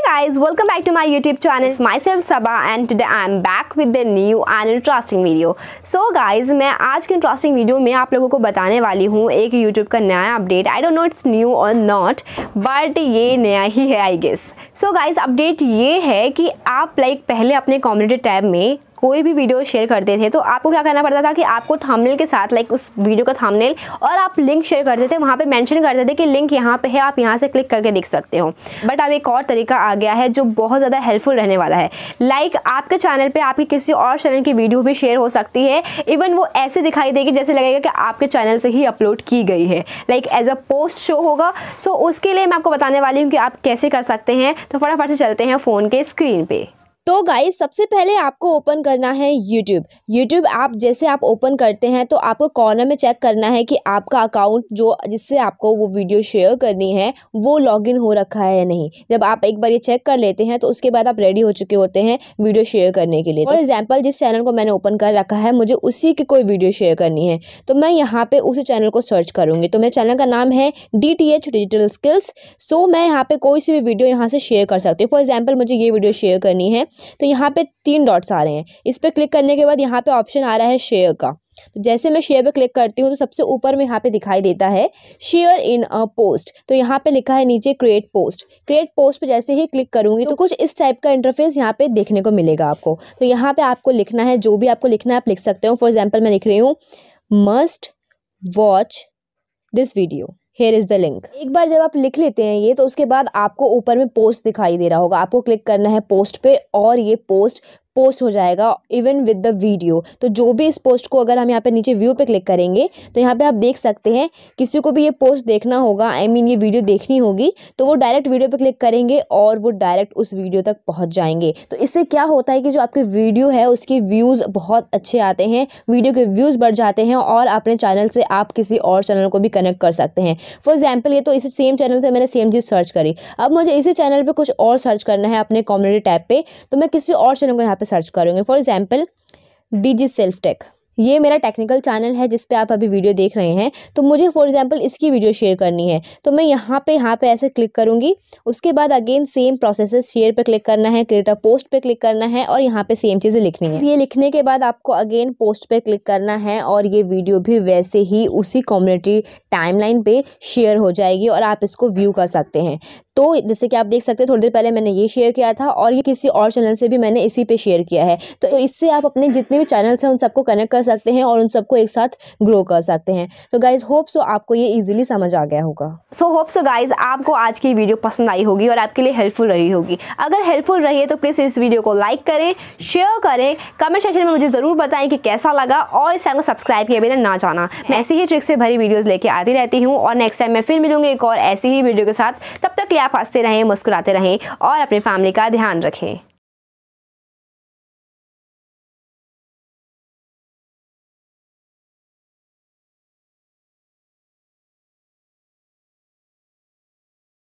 guys, welcome back to my YouTube channel. It's myself Sabha and today I am back with the new and interesting video. So guys, मैं आज के interesting video में आप लोगों को बताने वाली हूँ एक YouTube का नया update. I don't know it's new or not, but ये नया ही है I guess. So guys, update ये है कि आप पहले अपने कम्युनिटी टैब में कोई भी वीडियो शेयर करते थे तो आपको क्या करना पड़ता था कि आपको थंबनेल के साथ उस वीडियो का थंबनेल और आप लिंक शेयर करते थे, वहाँ पे मेंशन करते थे कि लिंक यहाँ पे है, आप यहाँ से क्लिक करके देख सकते हो. बट अब एक और तरीका आ गया है जो बहुत ज़्यादा हेल्पफुल रहने वाला है. आपके चैनल पे आपकी किसी और चैनल की वीडियो भी शेयर हो सकती है. इवन वो ऐसे दिखाई देगी जैसे लगेगा कि आपके चैनल से ही अपलोड की गई है, एज अ पोस्ट शो होगा. सो उसके लिए मैं आपको बताने वाली हूँ कि आप कैसे कर सकते हैं. तो फटाफट से चलते हैं फ़ोन के स्क्रीन पे. तो गाइस, सबसे पहले आपको ओपन करना है यूट्यूब आप जैसे आप ओपन करते हैं तो आपको कॉर्नर में चेक करना है कि आपका अकाउंट जो जिससे आपको वो वीडियो शेयर करनी है वो लॉगिन हो रखा है या नहीं. जब आप एक बार ये चेक कर लेते हैं तो उसके बाद आप रेडी हो चुके होते हैं वीडियो शेयर करने के लिए. फॉर एग्जाम्पल, जिस चैनल को मैंने ओपन कर रखा है मुझे उसी की कोई वीडियो शेयर करनी है तो मैं यहाँ पे उसी चैनल को सर्च करूँगी. तो मेरे चैनल का नाम है DTH डिजिटल स्किल्स. सो मैं यहाँ पे कोई सी भी वीडियो यहाँ से शेयर कर सकती हूँ. फॉर एग्जाम्पल, मुझे ये वीडियो शेयर करनी है तो यहाँ पे 3 डॉट्स आ रहे हैं. इस पर क्लिक करने के बाद यहाँ पे ऑप्शन आ रहा है शेयर का. तो जैसे मैं शेयर पे क्लिक करती हूँ तो सबसे ऊपर में यहाँ पे दिखाई देता है शेयर इन अ पोस्ट. तो यहाँ पे लिखा है नीचे क्रिएट पोस्ट पे जैसे ही क्लिक करूँगी तो कुछ इस टाइप का इंटरफेस यहाँ पे देखने को मिलेगा आपको. तो यहाँ पे आपको लिखना है, जो भी आपको लिखना है आप लिख सकते हो. फॉर एग्जाम्पल, मैं लिख रही हूँ must watch this video, here is the link. एक बार जब आप लिख लेते हैं ये तो उसके बाद आपको ऊपर में पोस्ट दिखाई दे रहा होगा. आपको क्लिक करना है पोस्ट पे और ये पोस्ट हो जाएगा इवन विद द वीडियो. तो जो भी इस पोस्ट को अगर हम यहाँ पे नीचे व्यू पे क्लिक करेंगे तो यहाँ पे आप देख सकते हैं किसी को भी ये पोस्ट देखना होगा, ये वीडियो देखनी होगी तो वो डायरेक्ट वीडियो पे क्लिक करेंगे और वो डायरेक्ट उस वीडियो तक पहुँच जाएंगे. तो इससे क्या होता है कि जो आपके वीडियो है उसके व्यूज़ बहुत अच्छे आते हैं, वीडियो के व्यूज़ बढ़ जाते हैं और अपने चैनल से आप किसी और चैनल को भी कनेक्ट कर सकते हैं. फॉर एग्जाम्पल, ये तो इसी सेम चैनल से मैंने सेम चीज़ सर्च करी. अब मुझे इसी चैनल पर कुछ और सर्च करना है अपने कम्युनिटी टैब पे तो मैं किसी और चैनल को यहाँ पे सर्च करूँगी. फॉर एग्जाम्पल, DigiSelf Tech, ये मेरा टेक्निकल चैनल है जिस पे आप अभी वीडियो देख रहे हैं. तो मुझे फॉर एग्जांपल इसकी वीडियो शेयर करनी है तो मैं यहाँ पे ऐसे क्लिक करूँगी. उसके बाद अगेन सेम प्रोसेस, शेयर पे क्लिक करना है, क्रिएट अ पोस्ट पे क्लिक करना है और यहाँ पे सेम चीज़ें लिखनी है. ये लिखने के बाद आपको अगेन पोस्ट पे क्लिक करना है और ये वीडियो भी वैसे ही उसी कम्युनिटी टाइमलाइन पे शेयर हो जाएगी और आप इसको व्यू कर सकते हैं. तो जैसे कि आप देख सकते हैं थोड़ी देर पहले मैंने ये शेयर किया था और ये किसी और चैनल से भी मैंने इसी पे शेयर किया है. तो इससे आप अपने जितने भी चैनल्स हैं उन सबको कनेक्ट कर सकते हैं और उन सबको एक साथ ग्रो कर सकते हैं. तो गाइज, होप सो आपको ये इजीली समझ आ गया होगा. सो होप सो गाइज आपको आज की वीडियो पसंद आई होगी और आपके लिए हेल्पफुल रही होगी. अगर हेल्पफुल रही है तो प्लीज़ इस वीडियो को लाइक करें, शेयर करें, कमेंट सेक्शन में मुझे ज़रूर बताएं कि कैसा लगा और इस चैनल को सब्सक्राइब किए बिना ना जाना. मैं ऐसी ही ट्रिक से भरी वीडियोज़ लेके आती रहती हूँ और नेक्स्ट टाइम मैं फिर मिलूंगी एक और ऐसी ही वीडियो के साथ. तब तक के लिए आप हंसते रहें, मुस्कुराते रहें और अपनी फैमिली का ध्यान रखें.